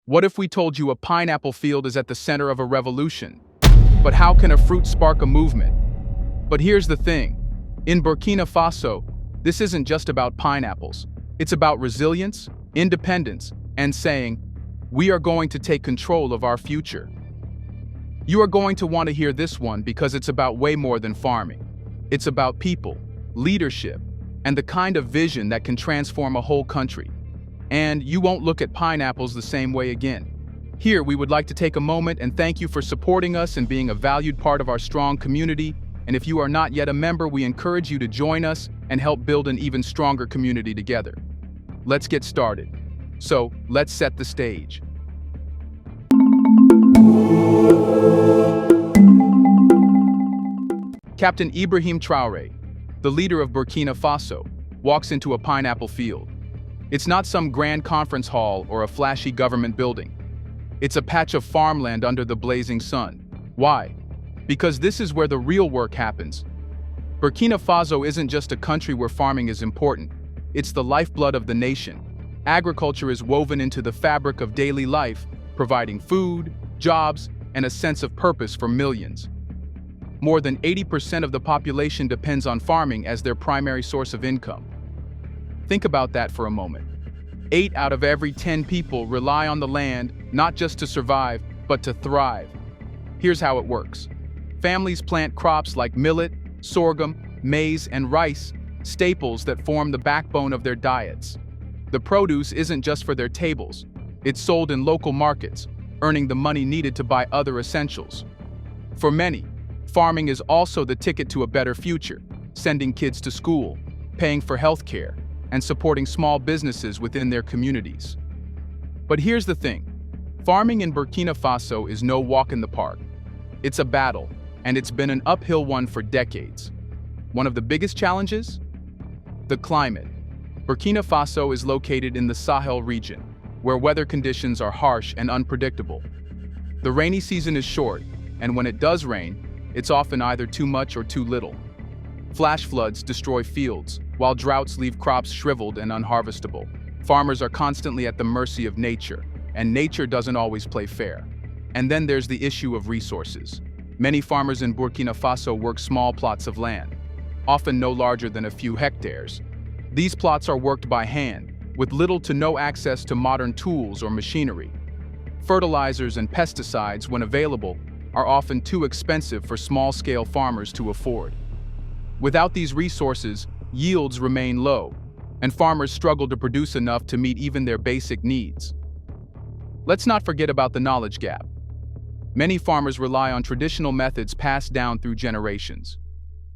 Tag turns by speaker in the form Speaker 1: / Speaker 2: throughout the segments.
Speaker 1: What if we told you a pineapple field is at the center of a revolution? But how can a fruit spark a movement? But here's the thing. In Burkina Faso, this isn't just about pineapples. It's about resilience, independence, and saying, we are going to take control of our future. You are going to want to hear this one because it's about way more than farming. It's about people, leadership, and the kind of vision that can transform a whole country. And you won't look at pineapples the same way again. Here, we would like to take a moment and thank you for supporting us and being a valued part of our strong community. And if you are not yet a member, we encourage you to join us and help build an even stronger community together. Let's get started. So, let's set the stage. Captain Ibrahim Traoré, the leader of Burkina Faso, walks into a pineapple field. It's not some grand conference hall or a flashy government building. It's a patch of farmland under the blazing sun. Why? Because this is where the real work happens. Burkina Faso isn't just a country where farming is important. It's the lifeblood of the nation. Agriculture is woven into the fabric of daily life, providing food, jobs, and a sense of purpose for millions. More than 80% of the population depends on farming as their primary source of income. Think about that for a moment. 8 out of every 10 people rely on the land not just to survive, but to thrive. Here's how it works. Families plant crops like millet, sorghum, maize, and rice, staples that form the backbone of their diets. The produce isn't just for their tables. It's sold in local markets, earning the money needed to buy other essentials. For many, farming is also the ticket to a better future, sending kids to school, paying for health care, and supporting small businesses within their communities. But here's the thing. Farming in Burkina Faso is no walk in the park. It's a battle, and it's been an uphill one for decades. One of the biggest challenges? The climate. Burkina Faso is located in the Sahel region, where weather conditions are harsh and unpredictable. The rainy season is short, and when it does rain, it's often either too much or too little. Flash floods destroy fields, while droughts leave crops shriveled and unharvestable. Farmers are constantly at the mercy of nature, and nature doesn't always play fair. And then there's the issue of resources. Many farmers in Burkina Faso work small plots of land, often no larger than a few hectares. These plots are worked by hand, with little to no access to modern tools or machinery. Fertilizers and pesticides, when available, are often too expensive for small-scale farmers to afford. Without these resources, yields remain low, and farmers struggle to produce enough to meet even their basic needs. Let's not forget about the knowledge gap. Many farmers rely on traditional methods passed down through generations.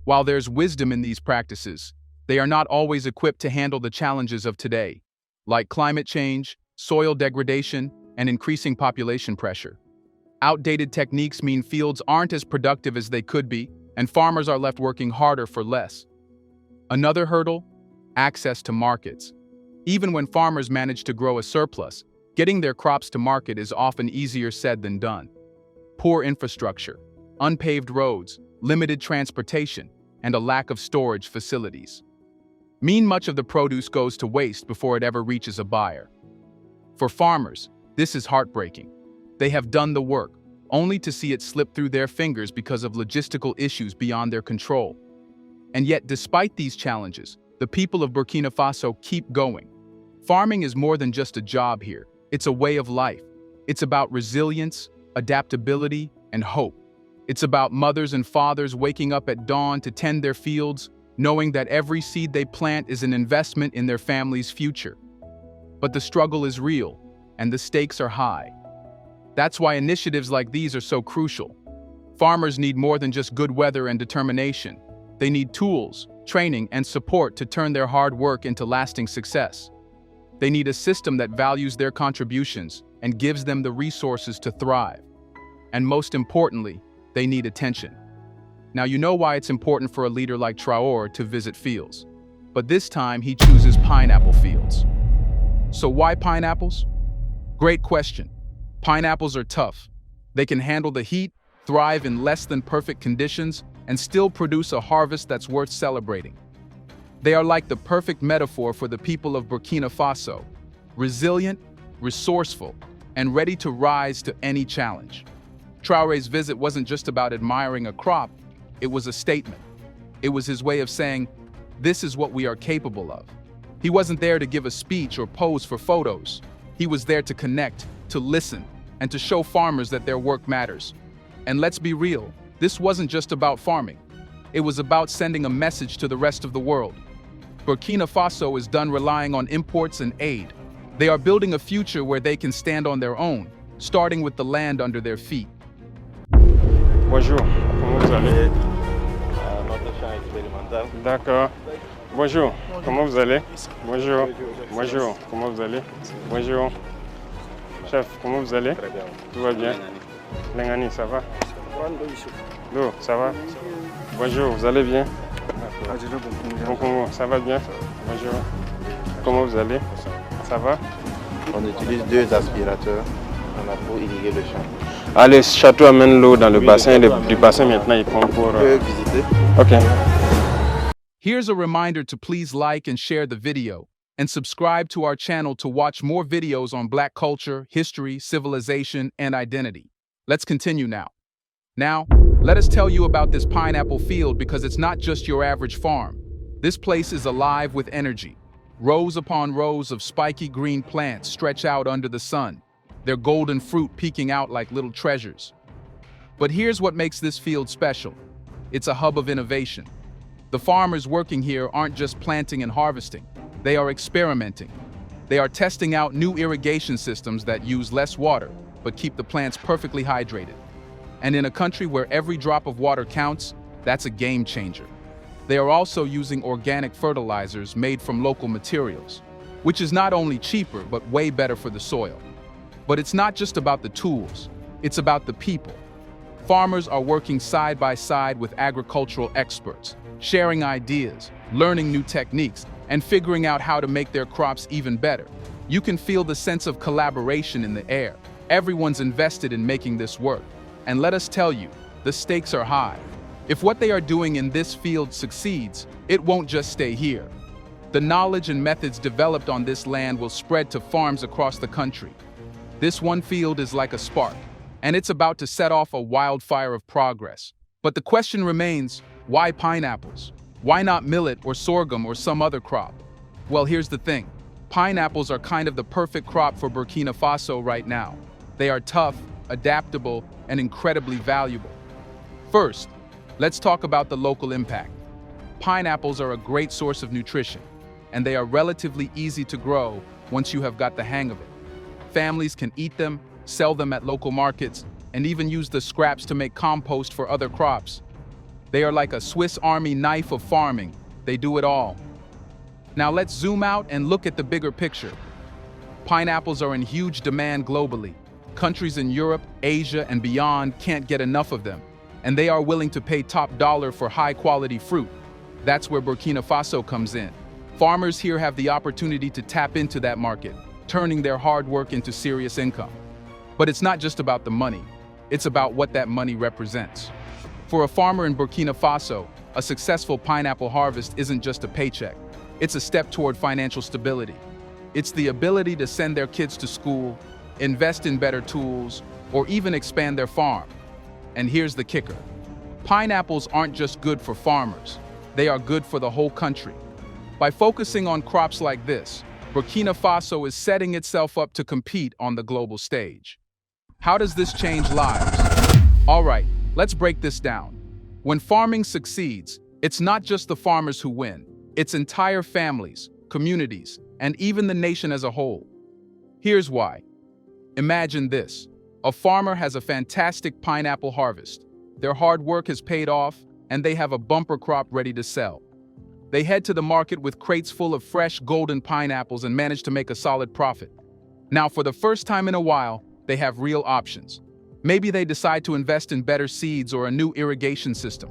Speaker 1: While there's wisdom in these practices, they are not always equipped to handle the challenges of today, like climate change, soil degradation, and increasing population pressure. Outdated techniques mean fields aren't as productive as they could be, and farmers are left working harder for less. Another hurdle? Access to markets. Even when farmers manage to grow a surplus, getting their crops to market is often easier said than done. Poor infrastructure, unpaved roads, limited transportation, and a lack of storage facilities mean much of the produce goes to waste before it ever reaches a buyer. For farmers, this is heartbreaking. They have done the work, only to see it slip through their fingers because of logistical issues beyond their control. And yet, despite these challenges, the people of Burkina Faso keep going. Farming is more than just a job here. It's a way of life. It's about resilience, adaptability, and hope. It's about mothers and fathers waking up at dawn to tend their fields, knowing that every seed they plant is an investment in their family's future. But the struggle is real, and the stakes are high. That's why initiatives like these are so crucial. Farmers need more than just good weather and determination. They need tools, training, and support to turn their hard work into lasting success. They need a system that values their contributions and gives them the resources to thrive. And most importantly, they need attention. Now you know why it's important for a leader like Traoré to visit fields. But this time he chooses pineapple fields. So why pineapples? Great question. Pineapples are tough. They can handle the heat, thrive in less than perfect conditions, and still produce a harvest that's worth celebrating. They are like the perfect metaphor for the people of Burkina Faso. Resilient, resourceful, and ready to rise to any challenge. Traoré's visit wasn't just about admiring a crop, it was a statement. It was his way of saying, this is what we are capable of. He wasn't there to give a speech or pose for photos. He was there to connect, to listen, and to show farmers that their work matters. And let's be real, this wasn't just about farming. It was about sending a message to the rest of the world. Burkina Faso is done relying on imports and aid. They are building a future where they can stand on their own, starting with the land under their feet.
Speaker 2: Bonjour, comment vous allez?
Speaker 3: Notre champ expérimental.
Speaker 2: D'accord. Bonjour, comment vous allez? Bonjour. Bonjour, comment vous allez? Bonjour. Chef, comment vous allez?
Speaker 3: Très bien.
Speaker 2: Tout va bien? Lengani, ça va? L'eau, ça va? Bonjour, vous allez bien? Bon, ça va bien? Bonjour. Comment vous allez? Ça va?
Speaker 3: On utilise 2 aspirateurs pour irriguer le champ.
Speaker 2: Ah, le château amène l'eau dans le bassin et du bassin maintenant il prend pour...
Speaker 3: On peut visiter.
Speaker 2: Ok.
Speaker 1: Here's a reminder to please like and share the video, and subscribe to our channel to watch more videos on Black culture, history, civilization, and identity. Let's continue now. Now, let us tell you about this pineapple field because it's not just your average farm. This place is alive with energy. Rows upon rows of spiky green plants stretch out under the sun, their golden fruit peeking out like little treasures. But here's what makes this field special. It's a hub of innovation. The farmers working here aren't just planting and harvesting. They are experimenting. They are testing out new irrigation systems that use less water, but keep the plants perfectly hydrated. And in a country where every drop of water counts, that's a game changer. They are also using organic fertilizers made from local materials, which is not only cheaper, but way better for the soil. But it's not just about the tools, it's about the people. Farmers are working side by side with agricultural experts, sharing ideas, learning new techniques, and figuring out how to make their crops even better. You can feel the sense of collaboration in the air. Everyone's invested in making this work. And let us tell you, the stakes are high. If what they are doing in this field succeeds, it won't just stay here. The knowledge and methods developed on this land will spread to farms across the country. This one field is like a spark, and it's about to set off a wildfire of progress. But the question remains, why pineapples? Why not millet or sorghum or some other crop? Well, here's the thing. Pineapples are kind of the perfect crop for Burkina Faso right now. They are tough, adaptable, and incredibly valuable. First, let's talk about the local impact. Pineapples are a great source of nutrition, and they are relatively easy to grow once you have got the hang of it. Families can eat them, sell them at local markets, and even use the scraps to make compost for other crops. They are like a Swiss Army knife of farming. They do it all. Now let's zoom out and look at the bigger picture. Pineapples are in huge demand globally. Countries in Europe, Asia, and beyond can't get enough of them, and they are willing to pay top dollar for high-quality fruit. That's where Burkina Faso comes in. Farmers here have the opportunity to tap into that market, turning their hard work into serious income. But it's not just about the money, it's about what that money represents. For a farmer in Burkina Faso, a successful pineapple harvest isn't just a paycheck. It's a step toward financial stability. It's the ability to send their kids to school, invest in better tools, or even expand their farm. And here's the kicker. Pineapples aren't just good for farmers, they are good for the whole country. By focusing on crops like this, Burkina Faso is setting itself up to compete on the global stage. How does this change lives? All right, let's break this down. When farming succeeds, it's not just the farmers who win, it's entire families, communities, and even the nation as a whole. Here's why. Imagine this. A farmer has a fantastic pineapple harvest. Their hard work has paid off, and they have a bumper crop ready to sell. They head to the market with crates full of fresh golden pineapples and manage to make a solid profit. Now, for the first time in a while, they have real options. Maybe they decide to invest in better seeds or a new irrigation system.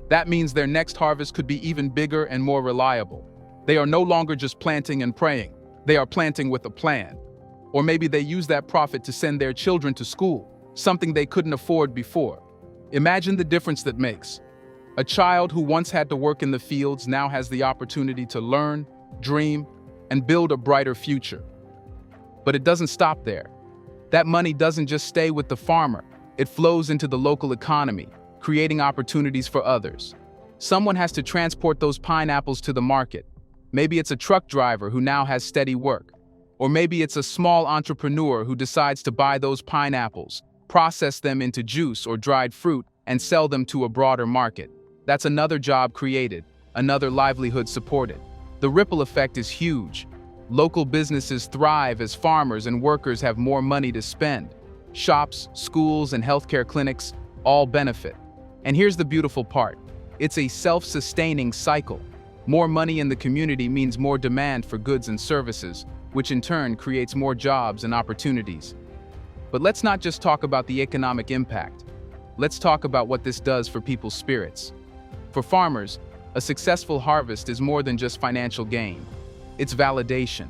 Speaker 1: That means their next harvest could be even bigger and more reliable. They are no longer just planting and praying. They are planting with a plan. Or maybe they use that profit to send their children to school, something they couldn't afford before. Imagine the difference that makes. A child who once had to work in the fields now has the opportunity to learn, dream, and build a brighter future. But it doesn't stop there. That money doesn't just stay with the farmer, it flows into the local economy, creating opportunities for others. Someone has to transport those pineapples to the market. Maybe it's a truck driver who now has steady work. Or maybe it's a small entrepreneur who decides to buy those pineapples, process them into juice or dried fruit, and sell them to a broader market. That's another job created, another livelihood supported. The ripple effect is huge. Local businesses thrive as farmers and workers have more money to spend. Shops, schools, and healthcare clinics all benefit. And here's the beautiful part. It's a self-sustaining cycle. More money in the community means more demand for goods and services, which in turn creates more jobs and opportunities. But let's not just talk about the economic impact. Let's talk about what this does for people's spirits. For farmers, a successful harvest is more than just financial gain. It's validation.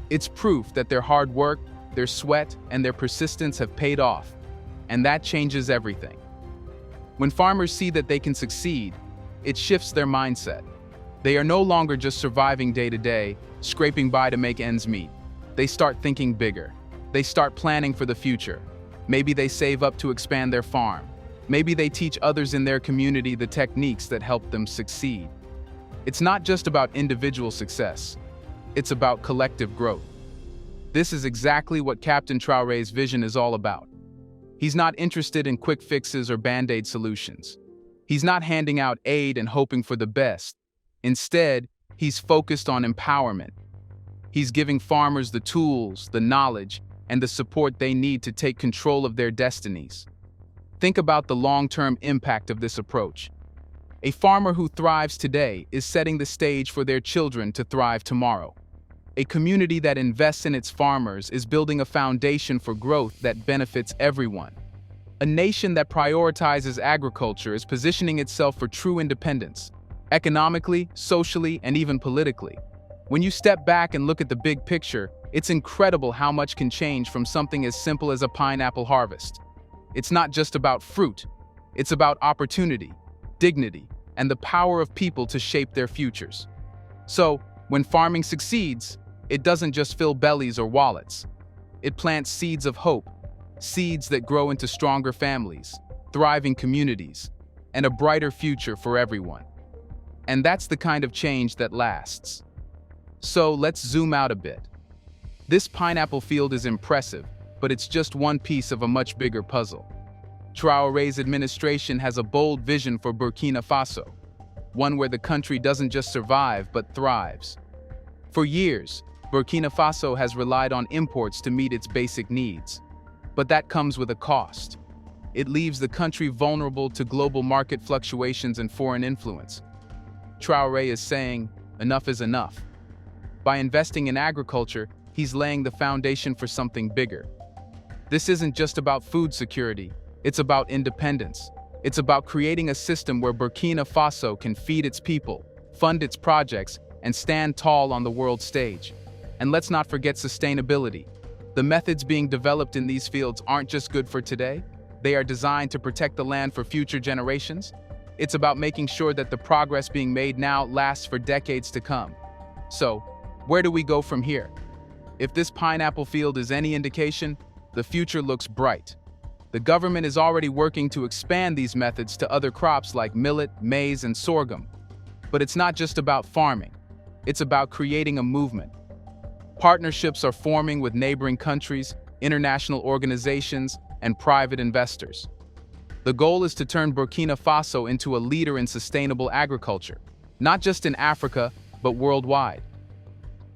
Speaker 1: It's proof that their hard work, their sweat, and their persistence have paid off. And that changes everything. When farmers see that they can succeed, it shifts their mindset. They are no longer just surviving day to day, scraping by to make ends meet. They start thinking bigger. They start planning for the future. Maybe they save up to expand their farm. Maybe they teach others in their community the techniques that help them succeed. It's not just about individual success. It's about collective growth. This is exactly what Captain Traoré's vision is all about. He's not interested in quick fixes or band-aid solutions. He's not handing out aid and hoping for the best. Instead, he's focused on empowerment. He's giving farmers the tools, the knowledge, and the support they need to take control of their destinies. Think about the long-term impact of this approach. A farmer who thrives today is setting the stage for their children to thrive tomorrow. A community that invests in its farmers is building a foundation for growth that benefits everyone. A nation that prioritizes agriculture is positioning itself for true independence, economically, socially, and even politically. When you step back and look at the big picture, it's incredible how much can change from something as simple as a pineapple harvest. It's not just about fruit, it's about opportunity, dignity, and the power of people to shape their futures. So, when farming succeeds, it doesn't just fill bellies or wallets. It plants seeds of hope, seeds that grow into stronger families, thriving communities, and a brighter future for everyone. And that's the kind of change that lasts. So let's zoom out a bit. This pineapple field is impressive, but it's just one piece of a much bigger puzzle. Traoré's administration has a bold vision for Burkina Faso, one where the country doesn't just survive but thrives. For years, Burkina Faso has relied on imports to meet its basic needs. But that comes with a cost. It leaves the country vulnerable to global market fluctuations and foreign influence. Traoré is saying, enough is enough. By investing in agriculture, he's laying the foundation for something bigger. This isn't just about food security, it's about independence. It's about creating a system where Burkina Faso can feed its people, fund its projects, and stand tall on the world stage. And let's not forget sustainability. The methods being developed in these fields aren't just good for today, they are designed to protect the land for future generations. It's about making sure that the progress being made now lasts for decades to come. So, where do we go from here? If this pineapple field is any indication, the future looks bright. The government is already working to expand these methods to other crops like millet, maize, and sorghum. But it's not just about farming. It's about creating a movement. Partnerships are forming with neighboring countries, international organizations, and private investors. The goal is to turn Burkina Faso into a leader in sustainable agriculture, not just in Africa, but worldwide.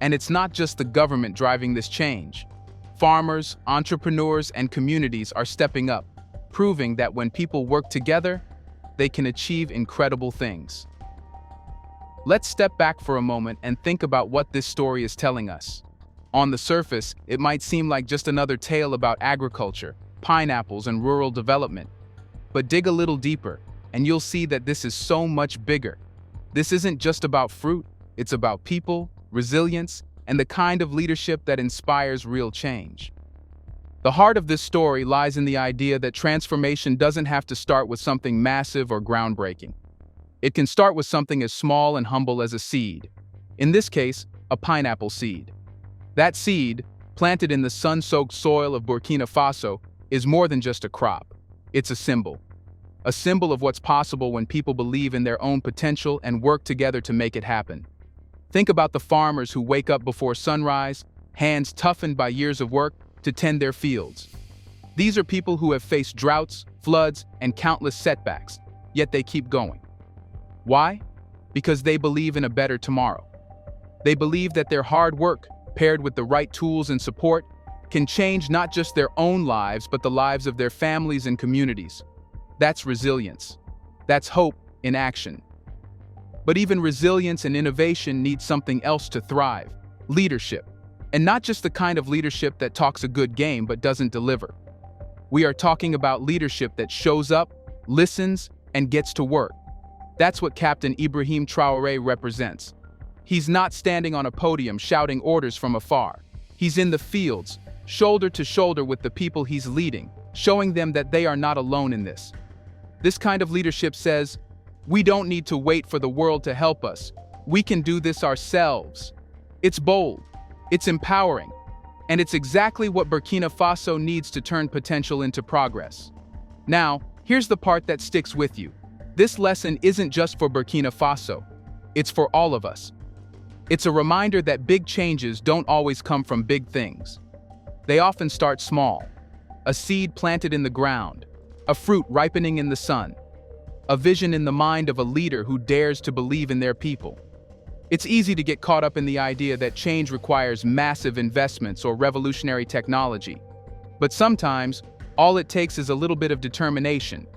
Speaker 1: And it's not just the government driving this change. Farmers, entrepreneurs, and communities are stepping up, proving that when people work together, they can achieve incredible things. Let's step back for a moment and think about what this story is telling us. On the surface, it might seem like just another tale about agriculture, pineapples, and rural development. But dig a little deeper, and you'll see that this is so much bigger. This isn't just about fruit, it's about people, resilience, and the kind of leadership that inspires real change. The heart of this story lies in the idea that transformation doesn't have to start with something massive or groundbreaking. It can start with something as small and humble as a seed. In this case, a pineapple seed. That seed, planted in the sun-soaked soil of Burkina Faso, is more than just a crop. It's a symbol. A symbol of what's possible when people believe in their own potential and work together to make it happen. Think about the farmers who wake up before sunrise, hands toughened by years of work, to tend their fields. These are people who have faced droughts, floods, and countless setbacks, yet they keep going. Why? Because they believe in a better tomorrow. They believe that their hard work, paired with the right tools and support, can change not just their own lives but the lives of their families and communities. That's resilience. That's hope in action. But even resilience and innovation need something else to thrive: leadership. And not just the kind of leadership that talks a good game but doesn't deliver. We are talking about leadership that shows up, listens, and gets to work. That's what Captain Ibrahim Traoré represents. He's not standing on a podium shouting orders from afar. He's in the fields, shoulder to shoulder with the people he's leading, showing them that they are not alone in this. This kind of leadership says, we don't need to wait for the world to help us. We can do this ourselves. It's bold, it's empowering, and it's exactly what Burkina Faso needs to turn potential into progress. Now, here's the part that sticks with you. This lesson isn't just for Burkina Faso. It's for all of us. It's a reminder that big changes don't always come from big things. They often start small. A seed planted in the ground, a fruit ripening in the sun, a vision in the mind of a leader who dares to believe in their people. It's easy to get caught up in the idea that change requires massive investments or revolutionary technology. But sometimes, all it takes is a little bit of determination,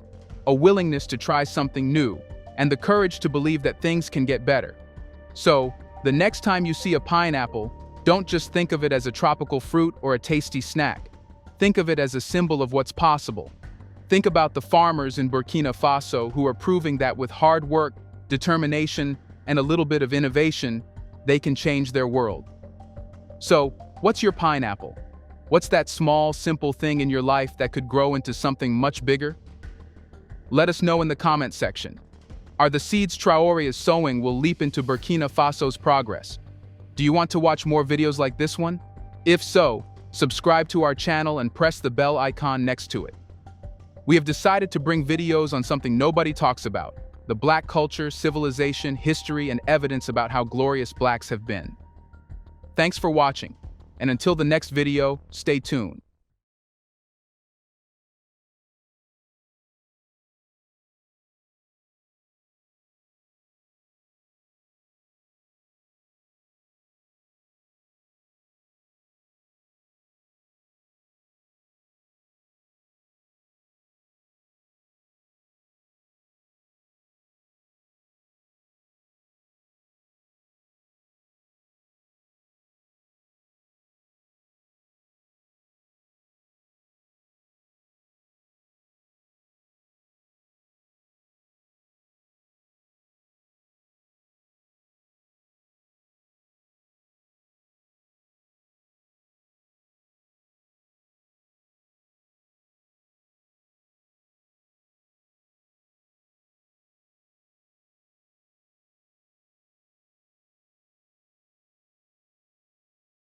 Speaker 1: a willingness to try something new, and the courage to believe that things can get better. So, the next time you see a pineapple, don't just think of it as a tropical fruit or a tasty snack. Think of it as a symbol of what's possible. Think about the farmers in Burkina Faso who are proving that with hard work, determination, and a little bit of innovation, they can change their world. So, what's your pineapple? What's that small, simple thing in your life that could grow into something much bigger? Let us know in the comment section. Are the seeds Traoré is sowing will leap into Burkina Faso's progress? Do you want to watch more videos like this one? If so, subscribe to our channel and press the bell icon next to it. We have decided to bring videos on something nobody talks about: the Black culture, civilization, history, and evidence about how glorious Blacks have been. Thanks for watching, and until the next video, stay tuned.